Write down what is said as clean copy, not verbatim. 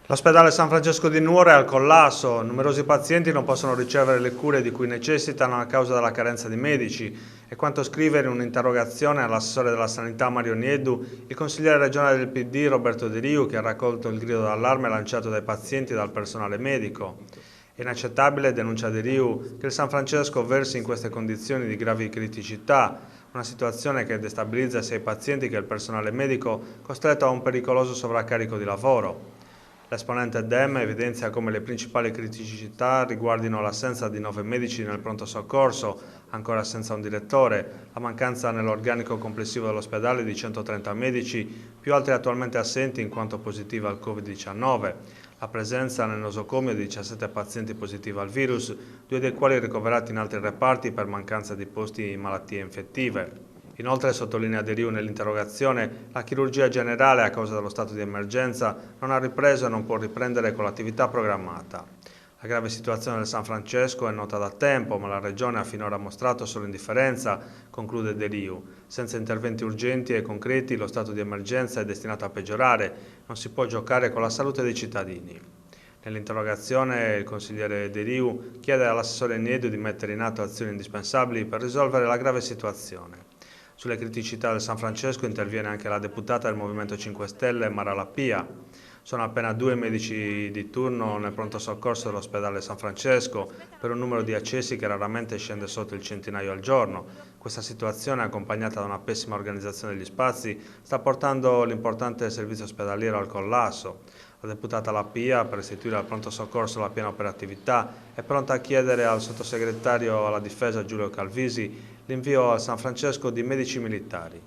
L'ospedale San Francesco di Nuoro è al collasso, numerosi pazienti non possono ricevere le cure di cui necessitano a causa della carenza di medici. È quanto scrive in un'interrogazione all'assessore della sanità Mario Nieddu il consigliere regionale del PD Roberto De Riu, che ha raccolto il grido d'allarme lanciato dai pazienti e dal personale medico. È inaccettabile, denuncia De Riu, che il San Francesco versi in queste condizioni di gravi criticità, una situazione che destabilizza sia i pazienti che il personale medico, costretto a un pericoloso sovraccarico di lavoro. L'esponente DEM evidenzia come le principali criticità riguardino l'assenza di 9 medici nel pronto soccorso, ancora senza un direttore, la mancanza nell'organico complessivo dell'ospedale di 130 medici, più altri attualmente assenti in quanto positivi al Covid-19, la presenza nel nosocomio di 17 pazienti positivi al virus, 2 dei quali ricoverati in altri reparti per mancanza di posti in malattie infettive. Inoltre, sottolinea De Riu nell'interrogazione, la chirurgia generale a causa dello stato di emergenza non ha ripreso e non può riprendere con l'attività programmata. La grave situazione del San Francesco è nota da tempo, ma la Regione ha finora mostrato solo indifferenza, conclude De Riu. Senza interventi urgenti e concreti lo stato di emergenza è destinato a peggiorare, non si può giocare con la salute dei cittadini. Nell'interrogazione il consigliere De Riu chiede all'assessore Nieddu di mettere in atto azioni indispensabili per risolvere la grave situazione. Sulle criticità del San Francesco interviene anche la deputata del Movimento 5 Stelle Mara Lappia. Sono appena 2 medici di turno nel pronto soccorso dell'ospedale San Francesco per un numero di accessi che raramente scende sotto il centinaio al giorno. Questa situazione, accompagnata da una pessima organizzazione degli spazi, sta portando l'importante servizio ospedaliero al collasso. La deputata Lappia, per restituire al pronto soccorso la piena operatività, è pronta a chiedere al sottosegretario alla difesa Giulio Calvisi l'invio a San Francesco di medici militari.